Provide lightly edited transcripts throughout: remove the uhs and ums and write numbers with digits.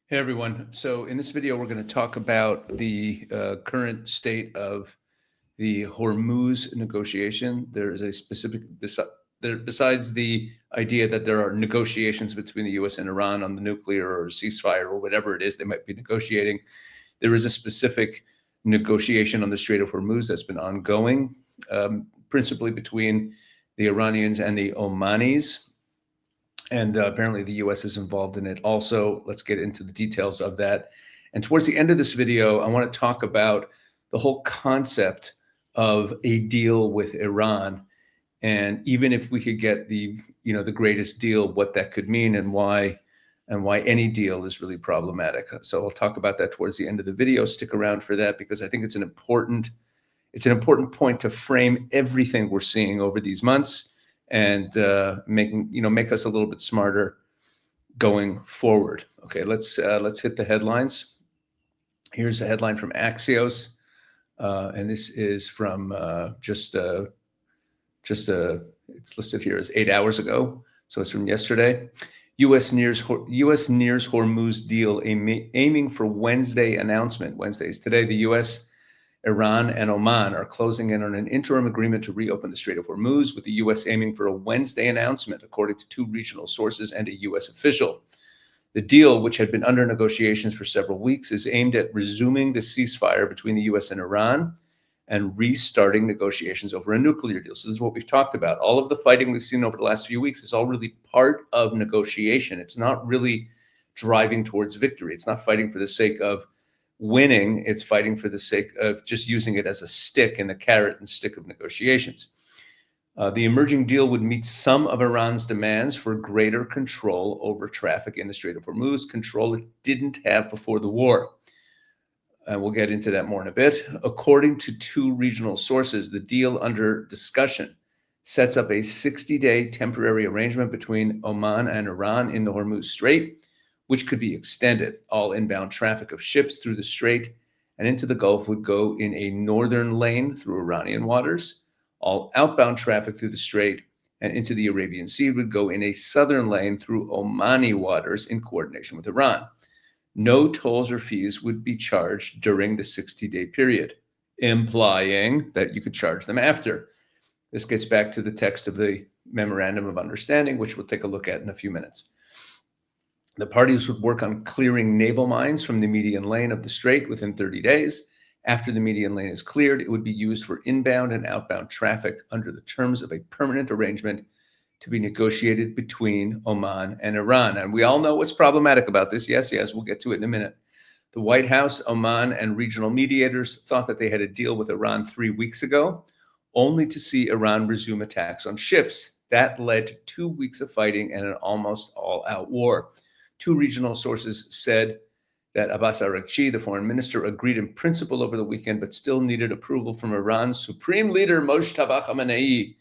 Hey everyone. So in this video, we're going to talk about the current state of the Hormuz negotiation. There is a specific, besides the idea that there are negotiations between the U.S. and Iran on the nuclear or ceasefire or whatever it is they might be negotiating, there is a specific negotiation on the Strait of Hormuz that's been ongoing, principally between the Iranians and the Omanis. And apparently the U.S. is involved in it also. Let's get into the details of that. And towards the end of this video, I want to talk about the whole concept of a deal with Iran. And even if we could get the greatest deal, what that could mean and why any deal is really problematic. So I'll talk about that towards the end of the video. Stick around for that because I think it's an important point to frame everything we're seeing over these months and make us a little bit smarter going forward. Okay, let's hit the headlines. Here's a headline from Axios, and this is from it's listed here as 8 hours ago, so it's from yesterday. U.S. nears Hormuz deal aiming for Wednesday announcement. Wednesday is today. The U.S., Iran, and Oman are closing in on an interim agreement to reopen the Strait of Hormuz, with the U.S. aiming for a Wednesday announcement, according to two regional sources and a U.S. official. The deal, which had been under negotiations for several weeks, is aimed at resuming the ceasefire between the U.S. and Iran and restarting negotiations over a nuclear deal. So this is what we've talked about. All of the fighting we've seen over the last few weeks is all really part of negotiation. It's not really driving towards victory. It's not fighting for the sake of winning. It's fighting for the sake of just using it as a stick in the carrot and stick of negotiations. The emerging deal would meet some of Iran's demands for greater control over traffic in the Strait of Hormuz, control it didn't have before the war. And we'll get into that more in a bit. According to two regional sources, the deal under discussion sets up a 60-day temporary arrangement between Oman and Iran in the Hormuz Strait, which could be extended. All inbound traffic of ships through the Strait and into the Gulf would go in a northern lane through Iranian waters. All outbound traffic through the Strait and into the Arabian Sea would go in a southern lane through Omani waters in coordination with Iran. No tolls or fees would be charged during the 60-day period, implying that you could charge them after. This gets back to the text of the memorandum of understanding, which we'll take a look at in a few minutes. The parties would work on clearing naval mines from the median lane of the Strait within 30 days. After the median lane is cleared, it would be used for inbound and outbound traffic under the terms of a permanent arrangement to be negotiated between Oman and Iran. And we all know what's problematic about this. Yes, we'll get to it in a minute. The White House, Oman, and regional mediators thought that they had a deal with Iran 3 weeks ago, only to see Iran resume attacks on ships. That led to 2 weeks of fighting and an almost all-out war. Two regional sources said that Abbas Araghchi, the foreign minister, agreed in principle over the weekend, but still needed approval from Iran's supreme leader, Mojtaba Khamenei,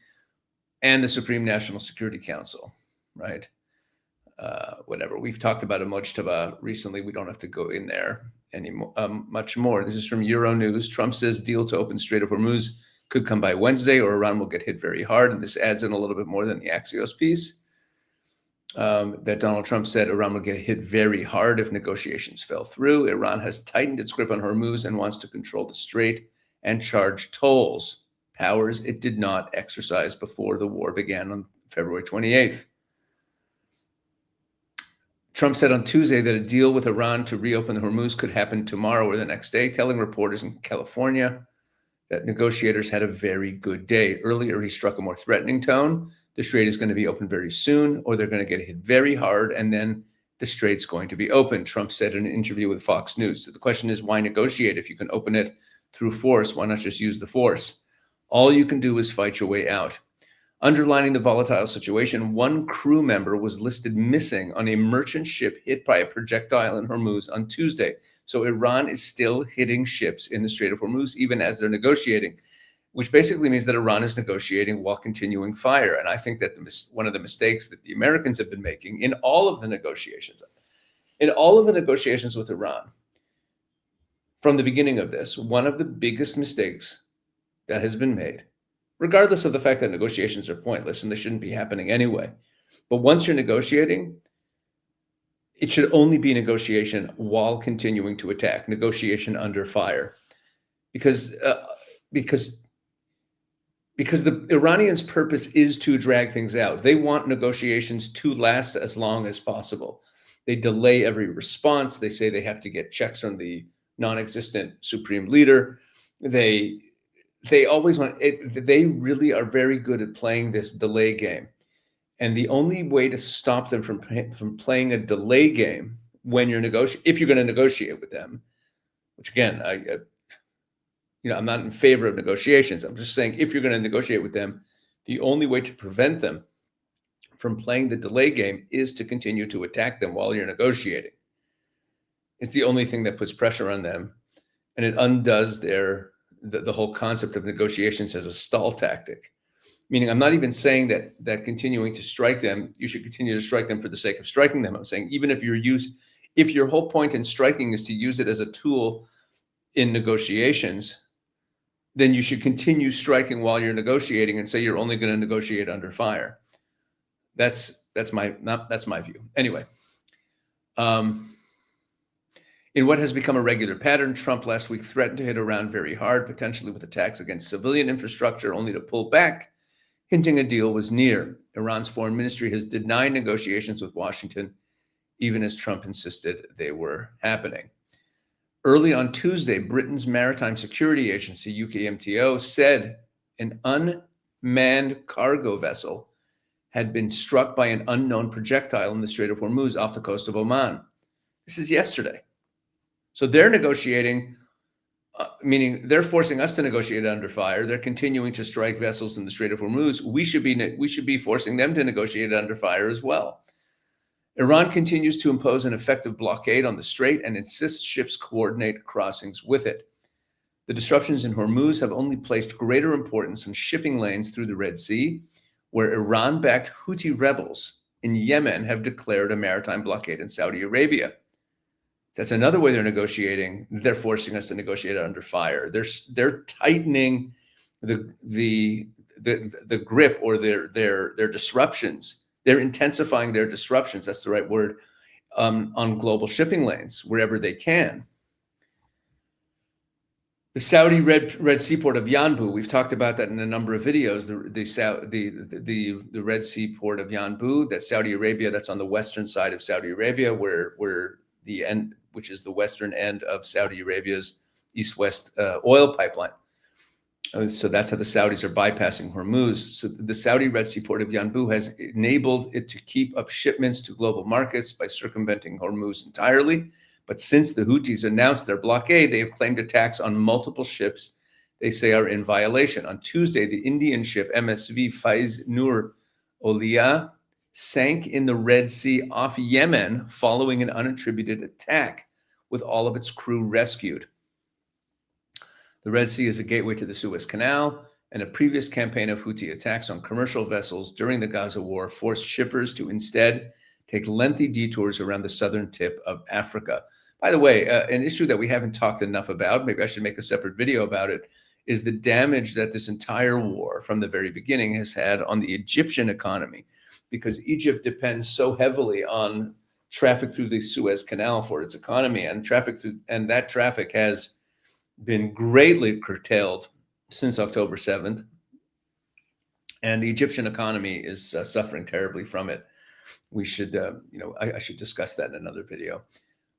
and the Supreme National Security Council, right? Whatever. We've talked about a Mojtaba recently. We don't have to go in there much more. This is from Euronews. Trump says deal to open Strait of Hormuz could come by Wednesday or Iran will get hit very hard. And this adds in a little bit more than the Axios piece. That Donald Trump said Iran would get hit very hard if negotiations fell through. Iran has tightened its grip on Hormuz and wants to control the strait and charge tolls, powers it did not exercise before the war began on February 28th. Trump said on Tuesday that a deal with Iran to reopen the Hormuz could happen tomorrow or the next day, telling reporters in California that negotiators had a very good day. Earlier, he struck a more threatening tone. The Strait is going to be open very soon, or they're going to get hit very hard, and then the Strait's going to be open, Trump said in an interview with Fox News. So the question is, why negotiate if you can open it through force? Why not just use the force? All you can do is fight your way out. Underlining the volatile situation, one crew member was listed missing on a merchant ship hit by a projectile in Hormuz on Tuesday. So Iran is still hitting ships in the Strait of Hormuz, even as they're negotiating, which basically means that Iran is negotiating while continuing fire. And I think that one of the mistakes that the Americans have been making in all of the negotiations with Iran, from the beginning of this, one of the biggest mistakes that has been made, regardless of the fact that negotiations are pointless and they shouldn't be happening anyway. But once you're negotiating, it should only be negotiation while continuing to attack, negotiation under fire, because because the Iranians' purpose is to drag things out. They want negotiations to last as long as possible. They delay every response. They say they have to get checks from the non-existent supreme leader. They always want it. They really are very good at playing this delay game. And the only way to stop them from playing a delay game when you're if you're going to negotiate with them, which again, I'm not in favor of negotiations. I'm just saying, if you're going to negotiate with them, the only way to prevent them from playing the delay game is to continue to attack them while you're negotiating. It's the only thing that puts pressure on them, and it undoes the whole concept of negotiations as a stall tactic. Meaning, I'm not even saying that continuing to strike them, you should continue to strike them for the sake of striking them. I'm saying, even if your whole point in striking is to use it as a tool in negotiations, then you should continue striking while you're negotiating and say you're only going to negotiate under fire. That's my view. Anyway, in what has become a regular pattern, Trump last week threatened to hit Iran very hard, potentially with attacks against civilian infrastructure, only to pull back, hinting a deal was near. Iran's foreign ministry has denied negotiations with Washington, even as Trump insisted they were happening. Early on Tuesday, Britain's Maritime Security Agency, UKMTO, said an unmanned cargo vessel had been struck by an unknown projectile in the Strait of Hormuz off the coast of Oman. This is yesterday. So they're negotiating, meaning they're forcing us to negotiate under fire. They're continuing to strike vessels in the Strait of Hormuz. We should be forcing them to negotiate under fire as well. Iran continues to impose an effective blockade on the Strait and insists ships coordinate crossings with it. The disruptions in Hormuz have only placed greater importance on shipping lanes through the Red Sea, where Iran-backed Houthi rebels in Yemen have declared a maritime blockade in Saudi Arabia. That's another way they're negotiating. They're forcing us to negotiate under fire. They're tightening the grip, or their disruptions. They're intensifying their disruptions. That's the right word, on global shipping lanes wherever they can. The Saudi Red Sea port of Yanbu. We've talked about that in a number of videos. The Red Sea port of Yanbu. That's Saudi Arabia. That's on the western side of Saudi Arabia, where the end, which is the western end of Saudi Arabia's east-west oil pipeline. So that's how the Saudis are bypassing Hormuz. So the Saudi Red Sea port of Yanbu has enabled it to keep up shipments to global markets by circumventing Hormuz entirely. But since the Houthis announced their blockade, they have claimed attacks on multiple ships they say are in violation. On Tuesday, the Indian ship MSV Faiz Nur Olia sank in the Red Sea off Yemen following an unattributed attack, with all of its crew rescued. The Red Sea is a gateway to the Suez Canal, and a previous campaign of Houthi attacks on commercial vessels during the Gaza war forced shippers to instead take lengthy detours around the southern tip of Africa. By the way, an issue that we haven't talked enough about, maybe I should make a separate video about it, is the damage that this entire war from the very beginning has had on the Egyptian economy, because Egypt depends so heavily on traffic through the Suez Canal for its economy, and that traffic has been greatly curtailed since October 7th. And the Egyptian economy is suffering terribly from it. We should, I should discuss that in another video.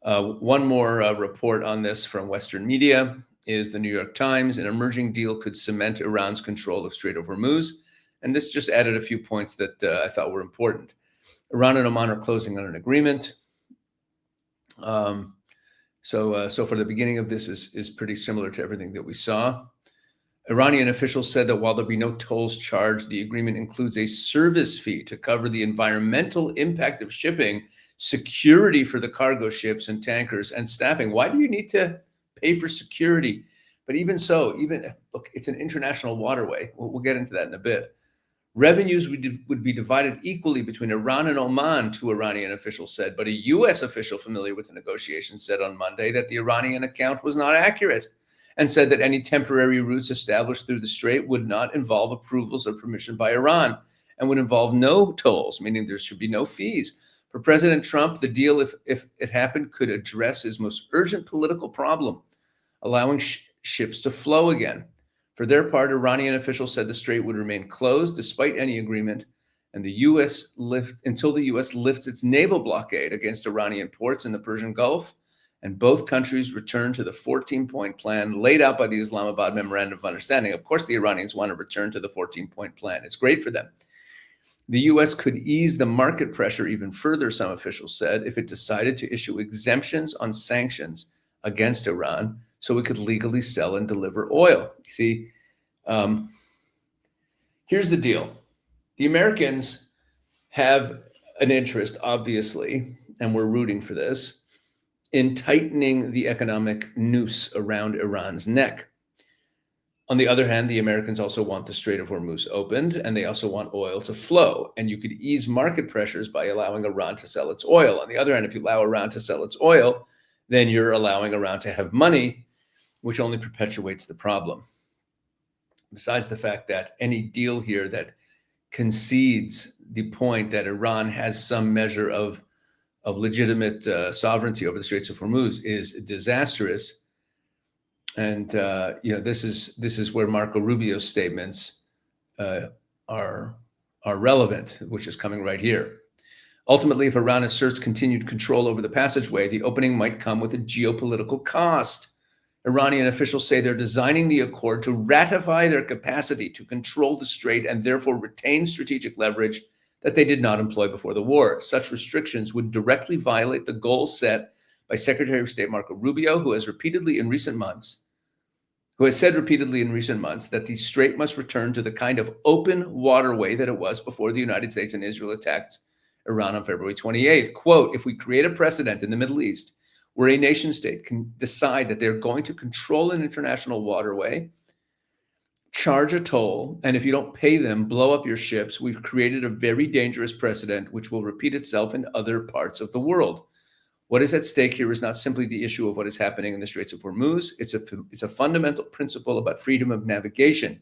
One more report on this from Western media is the New York Times. An emerging deal could cement Iran's control of Strait of Hormuz. And this just added a few points that I thought were important. Iran and Oman are closing on an agreement. So for the beginning of this is pretty similar to everything that we saw. Iranian officials said that while there'll be no tolls charged, the agreement includes a service fee to cover the environmental impact of shipping, security for the cargo ships and tankers, and staffing. Why do you need to pay for security? But even so, look, it's an international waterway. We'll get into that in a bit. Revenues would be divided equally between Iran and Oman, two Iranian officials said, but a U.S. official familiar with the negotiations said on Monday that the Iranian account was not accurate, and said that any temporary routes established through the Strait would not involve approvals or permission by Iran and would involve no tolls, meaning there should be no fees For President Trump, the deal, if it happened, could address his most urgent political problem, allowing ships to flow again. For their part, Iranian officials said the strait would remain closed despite any agreement, and until the U.S. lifts its naval blockade against Iranian ports in the Persian Gulf, and both countries return to the 14-point plan laid out by the Islamabad Memorandum of Understanding. Of course, the Iranians want to return to the 14-point plan. It's great for them. The U.S. could ease the market pressure even further, some officials said, if it decided to issue exemptions on sanctions against Iran so it could legally sell and deliver oil. You see, here's the deal. The Americans have an interest, obviously, and we're rooting for this, in tightening the economic noose around Iran's neck. On the other hand, the Americans also want the Strait of Hormuz opened, and they also want oil to flow. And you could ease market pressures by allowing Iran to sell its oil. On the other hand, if you allow Iran to sell its oil, then you're allowing Iran to have money, which only perpetuates the problem. Besides the fact that any deal here that concedes the point that Iran has some measure of legitimate sovereignty over the Straits of Hormuz is disastrous. And this is where Marco Rubio's statements are relevant, which is coming right here. Ultimately, if Iran asserts continued control over the passageway, the opening might come with a geopolitical cost. Iranian officials say they're designing the accord to ratify their capacity to control the strait and therefore retain strategic leverage that they did not employ before the war. Such restrictions would directly violate the goals set by Secretary of State Marco Rubio, who has said repeatedly in recent months that the strait must return to the kind of open waterway that it was before the United States and Israel attacked Iran on February 28th. Quote, if we create a precedent in the Middle East where a nation state can decide that they're going to control an international waterway, charge a toll, and if you don't pay them, blow up your ships, we've created a very dangerous precedent which will repeat itself in other parts of the world. What is at stake here is not simply the issue of what is happening in the Straits of Hormuz. It's a fundamental principle about freedom of navigation.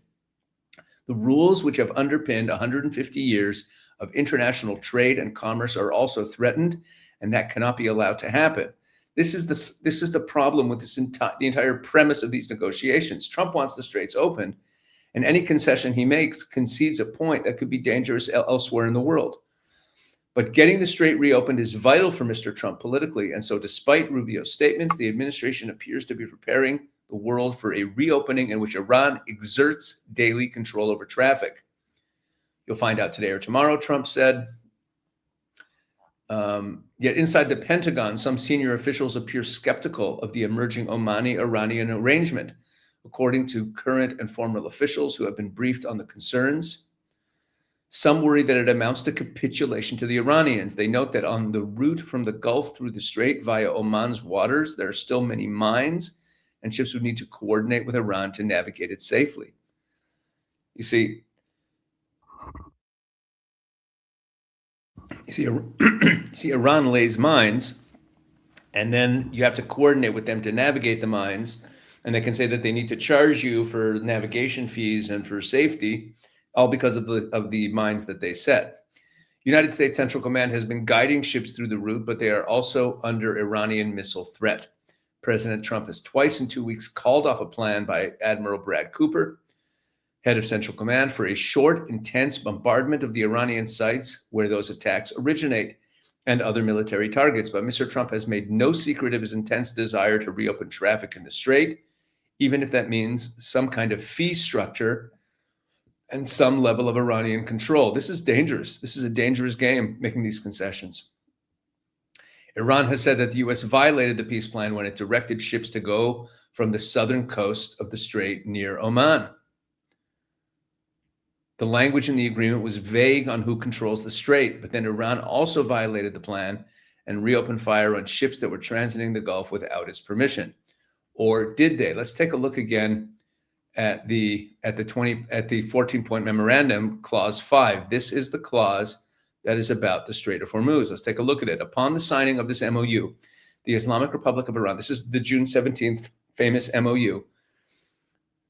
The rules which have underpinned 150 years of international trade and commerce are also threatened, and that cannot be allowed to happen. This is the problem with the entire premise of these negotiations. Trump wants the straits opened, and any concession he makes concedes a point that could be dangerous elsewhere in the world. But getting the strait reopened is vital for Mr. Trump politically. And so despite Rubio's statements, the administration appears to be preparing the world for a reopening in which Iran exerts daily control over traffic. You'll find out today or tomorrow, Trump said. Yet inside the Pentagon, some senior officials appear skeptical of the emerging Omani-Iranian arrangement, according to current and former officials who have been briefed on the concerns. Some worry that it amounts to capitulation to the Iranians. They note that on the route from the Gulf through the Strait via Oman's waters, there are still many mines, and ships would need to coordinate with Iran to navigate it safely. You see, Iran lays mines, and then you have to coordinate with them to navigate the mines, and they can say that they need to charge you for navigation fees and for safety, all because of the mines that they set. United States Central Command has been guiding ships through the route, but they are also under Iranian missile threat. President Trump has twice in 2 weeks called off a plan by Admiral Brad Cooper, head of Central Command, for a short, intense bombardment of the Iranian sites where those attacks originate and other military targets. But Mr. Trump has made no secret of his intense desire to reopen traffic in the Strait, even if that means some kind of fee structure and some level of Iranian control. This is dangerous. This is a dangerous game, making these concessions. Iran has said that the U.S. violated the peace plan when it directed ships to go from the southern coast of the Strait near Oman. The language in the agreement was vague on who controls the Strait, but then Iran also violated the plan and reopened fire on ships that were transiting the Gulf without its permission. Or did they? Let's take a look again at the 14-point memorandum, clause 5. This is the clause that is about the Strait of Hormuz. Let's take a look at it. Upon the signing of this MOU, the Islamic Republic of Iran, this is the June 17th famous MOU,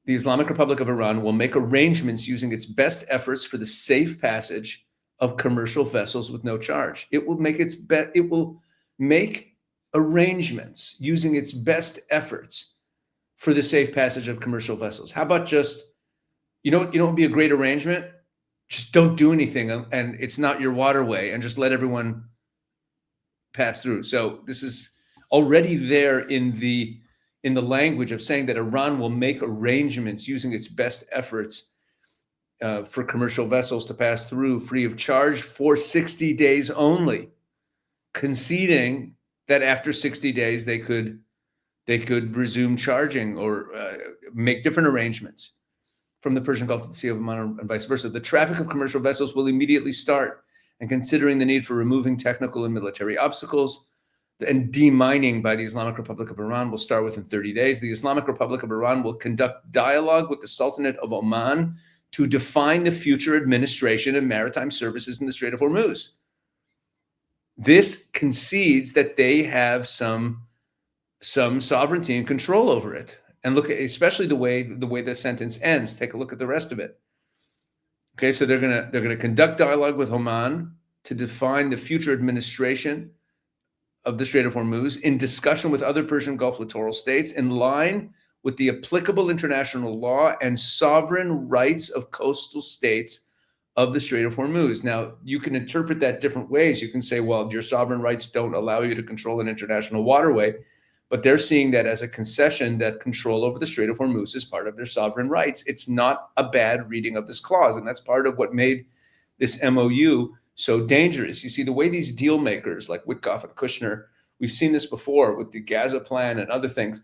the Islamic Republic of Iran will make arrangements using its best efforts for the safe passage of commercial vessels with no charge. It will make it will make arrangements using its best efforts for the safe passage of commercial vessels. How about just, you know what would be a great arrangement? Just don't do anything, and it's not your waterway, and just let everyone pass through. So this is already there in the language of saying that Iran will make arrangements using its best efforts for commercial vessels to pass through free of charge for 60 days only, conceding that after 60 days they could resume charging or make different arrangements from the Persian Gulf to the Sea of Oman and vice versa. The traffic of commercial vessels will immediately start, and considering the need for removing technical and military obstacles and demining by the Islamic Republic of Iran will start within 30 days. The Islamic Republic of Iran will conduct dialogue with the Sultanate of Oman to define the future administration and maritime services in the Strait of Hormuz. This concedes that they have some sovereignty and control over it. And look at especially the way the sentence ends. Take a look at the rest of it. Okay, so they're gonna conduct dialogue with Oman to define the future administration of the Strait of Hormuz in discussion with other Persian Gulf littoral states in line with the applicable international law and sovereign rights of coastal states of the Strait of Hormuz. Now, you can interpret that different ways. You can say, well, your sovereign rights don't allow you to control an international waterway, but they're seeing that as a concession that control over the Strait of Hormuz is part of their sovereign rights. It's not a bad reading of this clause, and that's part of what made this MOU so dangerous. You see, the way these deal makers like Witkoff and Kushner, we've seen this before with the Gaza plan and other things.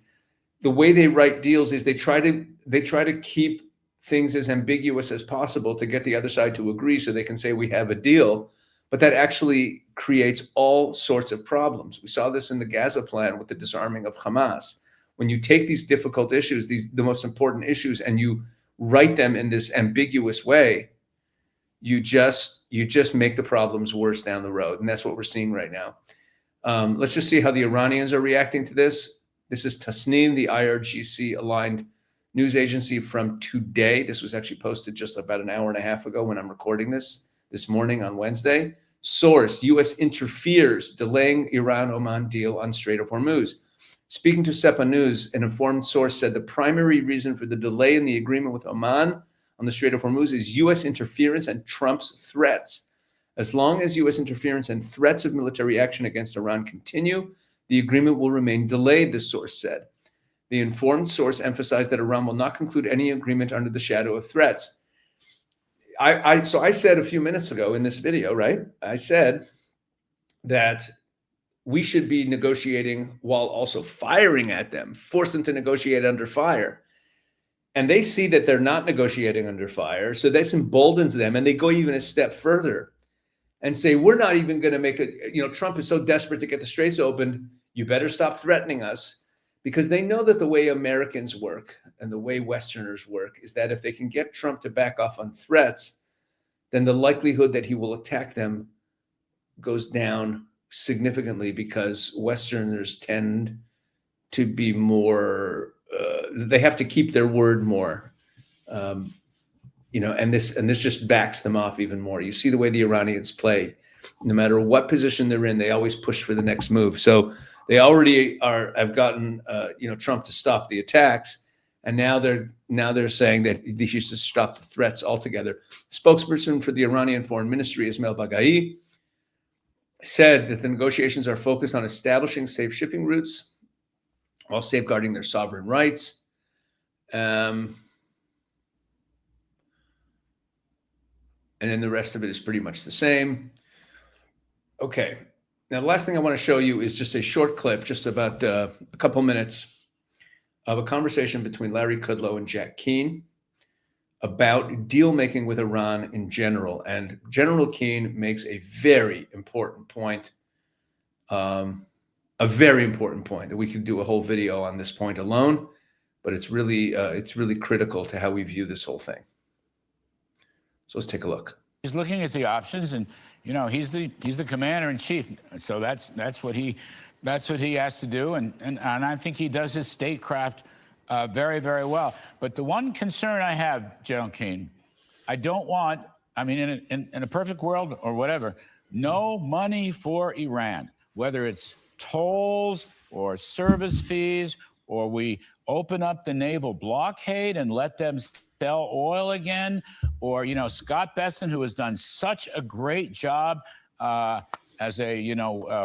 The way they write deals is they try to keep things as ambiguous as possible to get the other side to agree so they can say we have a deal, but that actually creates all sorts of problems. We saw this in the Gaza plan with the disarming of Hamas. When you take these difficult issues, the most important issues, and you write them in this ambiguous way, you just make the problems worse down the road. And that's what we're seeing right now. Let's just see how the Iranians are reacting to this. This is Tasnim, the IRGC-aligned news agency from today. This was actually posted just about an hour and a half ago when I'm recording this morning on Wednesday. Source, U.S. interferes, delaying Iran-Oman deal on Strait of Hormuz. Speaking to SEPA News, an informed source said the primary reason for the delay in the agreement with Oman on the Strait of Hormuz is U.S. interference and Trump's threats. As long as U.S. interference and threats of military action against Iran continue, the agreement will remain delayed, the source said. The informed source emphasized that Iran will not conclude any agreement under the shadow of threats. So I said a few minutes ago in this video, right? I said that we should be negotiating while also firing at them, force them to negotiate under fire. And they see that they're not negotiating under fire, so this emboldens them, and they go even a step further and say, we're not even going to make it, Trump is so desperate to get the straits opened, you better stop threatening us. Because they know that the way Americans work and the way Westerners work is that if they can get Trump to back off on threats, then the likelihood that he will attack them goes down significantly, because Westerners tend to be more, they have to keep their word more, and this just backs them off even more. You see the way the Iranians play. No matter what position they're in, they always push for the next move. So they already have gotten Trump to stop the attacks, and now they're saying that he should stop the threats altogether. Spokesperson for the Iranian Foreign Ministry, Ismail Baghai, said that the negotiations are focused on establishing safe shipping routes while safeguarding their sovereign rights. And then the rest of it is pretty much the same. Okay. Now, the last thing I want to show you is just a short clip, just about a couple minutes, of a conversation between Larry Kudlow and Jack Keane about deal making with Iran in general. And General Keane makes a very important point, that we could do a whole video on this point alone, but it's really critical to how we view this whole thing. So let's take a look. He's looking at the options, and he's the commander in chief, so that's what he has to do, and I think he does his statecraft very, very well. But the one concern I have, General Keane, I don't want I mean, in a perfect world or whatever, no money for Iran, whether it's tolls or service fees, or we open up the naval blockade and let them sell oil again, or, Scott Bessent, who has done such a great job as a,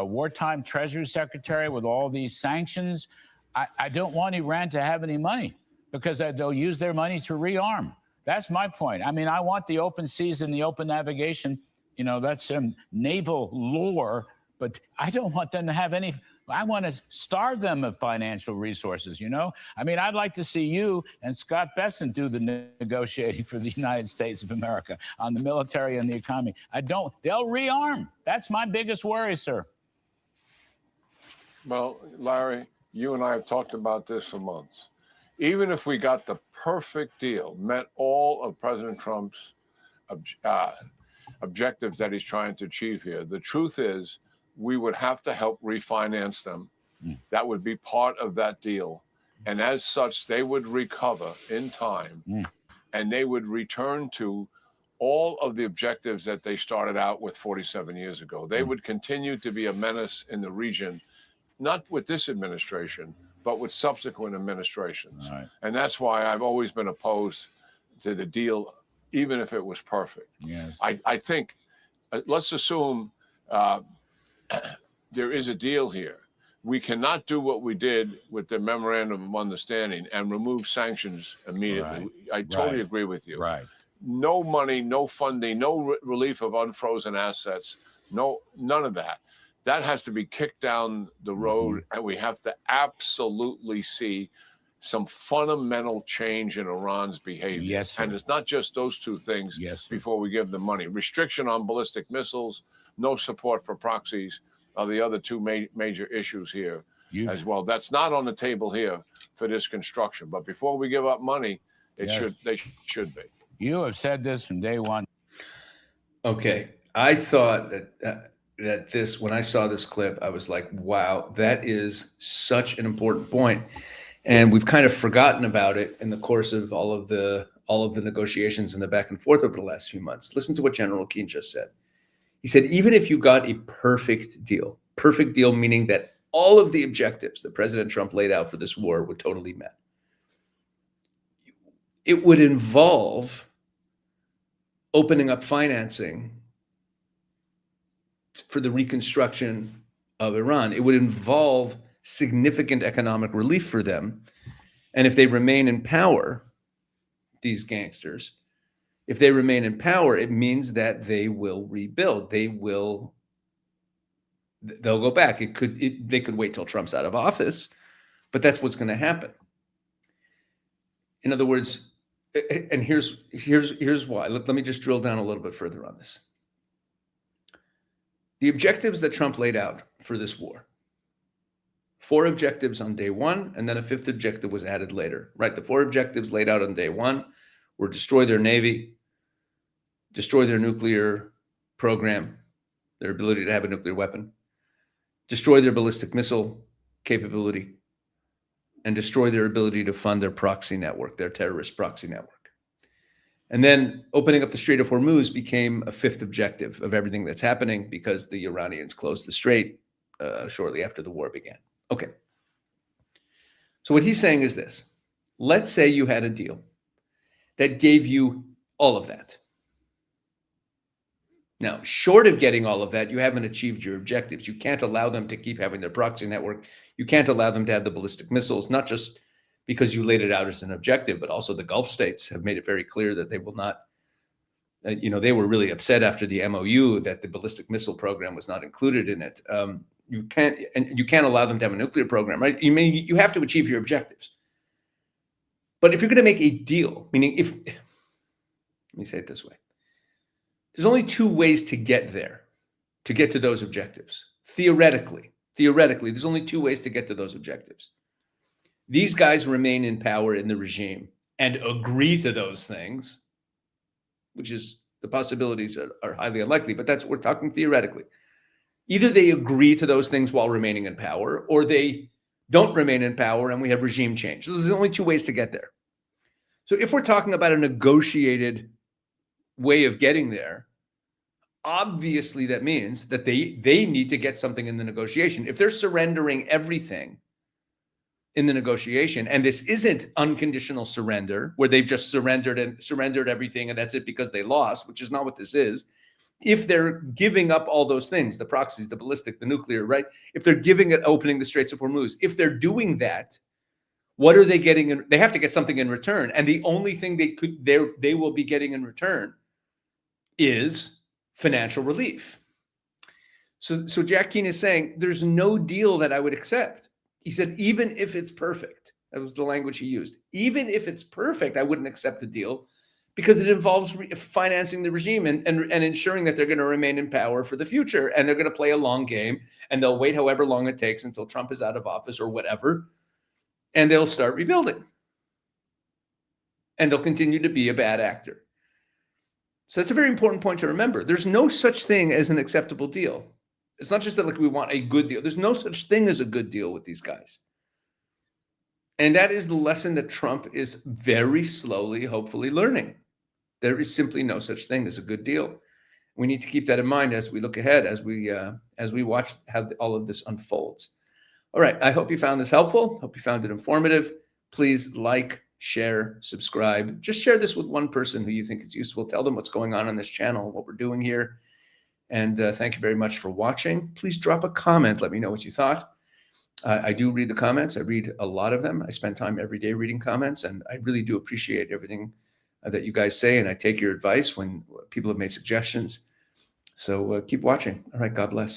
wartime Treasury Secretary with all these sanctions. I don't want Iran to have any money because they'll use their money to rearm. That's my point. I mean, I want the open seas and the open navigation. That's some naval lore, but I don't want them to have any. I want to starve them of financial resources, I mean, I'd like to see you and Scott Bessent do the negotiating for the United States of America on the military and the economy. They'll rearm. That's my biggest worry, sir. Well, Larry, you and I have talked about this for months. Even if we got the perfect deal, met all of President Trump's objectives that he's trying to achieve here, the truth is we would have to help refinance them. That would be part of that deal. And as such, they would recover in time and they would return to all of the objectives that they started out with 47 years ago. They would continue to be a menace in the region, not with this administration, but with subsequent administrations. Right. And that's why I've always been opposed to the deal, even if it was perfect. Yes. I think, let's assume there is a deal here. We cannot do what we did with the memorandum of understanding and remove sanctions immediately. Right. I totally agree with you. Right. No money, no funding, no relief of unfrozen assets, none of that. That has to be kicked down the road, and we have to absolutely see some fundamental change in Iran's behavior. Yes, sir. And it's not just those two things before we give them money. Restriction on ballistic missiles, no support for proxies are the other two major issues here as well. That's not on the table here for this construction. But before we give up money, they should be. You have said this from day one. Okay. I thought that this, when I saw this clip, I was like, wow, that is such an important point. And we've kind of forgotten about it in the course of all of the negotiations and the back and forth over the last few months. Listen to what General Keane just said. He said, even if you got a perfect deal meaning that all of the objectives that President Trump laid out for this war were totally met, it would involve opening up financing for the reconstruction of Iran. It would involve significant economic relief for them. And if they remain in power, these gangsters, if they remain in power, it means that they will rebuild. They'll go back. They could wait till Trump's out of office, but that's what's going to happen. In other words, and here's why. Let me just drill down a little bit further on this. The objectives that Trump laid out for this war, 4 objectives on day one, and then a 5th objective was added later, right? The 4 objectives laid out on day one were destroy their Navy, destroy their nuclear program, their ability to have a nuclear weapon, destroy their ballistic missile capability, and destroy their ability to fund their proxy network, their terrorist proxy network. And then opening up the Strait of Hormuz became a 5th objective of everything that's happening because the Iranians closed the Strait shortly after the war began. Okay. So what he's saying is this. Let's say you had a deal that gave you all of that. Now, short of getting all of that, you haven't achieved your objectives. You can't allow them to keep having their proxy network. You can't allow them to have the ballistic missiles, not just because you laid it out as an objective, but also the Gulf states have made it very clear that they will not, they were really upset after the MOU that the ballistic missile program was not included in it. You can't allow them to have a nuclear program, right? You have to achieve your objectives. But if you're going to make a deal, meaning let me say it this way. There's only 2 ways to get there, to get to those objectives. Theoretically, there's only 2 ways to get to those objectives. These guys remain in power in the regime and agree to those things, which is the possibilities are highly unlikely, but that's what we're talking theoretically. Either they agree to those things while remaining in power, or they don't remain in power and we have regime change. So there's only 2 ways to get there. So if we're talking about a negotiated way of getting there, obviously that means that they need to get something in the negotiation. If they're surrendering everything in the negotiation, and this isn't unconditional surrender where they've just surrendered everything and that's it because they lost, which is not what this is. If they're giving up all those things, the proxies, the ballistic, the nuclear, right? If they're giving it, opening the Straits of Hormuz, if they're doing that, what are they getting in? They have to get something in return. And the only thing they will be getting in return is financial relief. So Jack Keane is saying there's no deal that I would accept. He said, even if it's perfect, that was the language he used. Even if it's perfect, I wouldn't accept a deal because it involves financing the regime and ensuring that they're going to remain in power for the future. And they're going to play a long game and they'll wait however long it takes until Trump is out of office or whatever. And they'll start rebuilding. And they'll continue to be a bad actor. So that's a very important point to remember. There's no such thing as an acceptable deal. It's not just that like we want a good deal. There's no such thing as a good deal with these guys. And that is the lesson that Trump is very slowly, hopefully learning. There is simply no such thing as a good deal. We need to keep that in mind as we look ahead, as we watch how all of this unfolds. All right. I hope you found this helpful. Hope you found it informative. Please like, share, subscribe. Just share this with one person who you think is useful. Tell them what's going on this channel, what we're doing here. And thank you very much for watching. Please drop a comment. Let me know what you thought. I do read the comments. I read a lot of them. I spend time every day reading comments, and I really do appreciate everything that you guys say. And I take your advice when people have made suggestions. So keep watching. All right. God bless.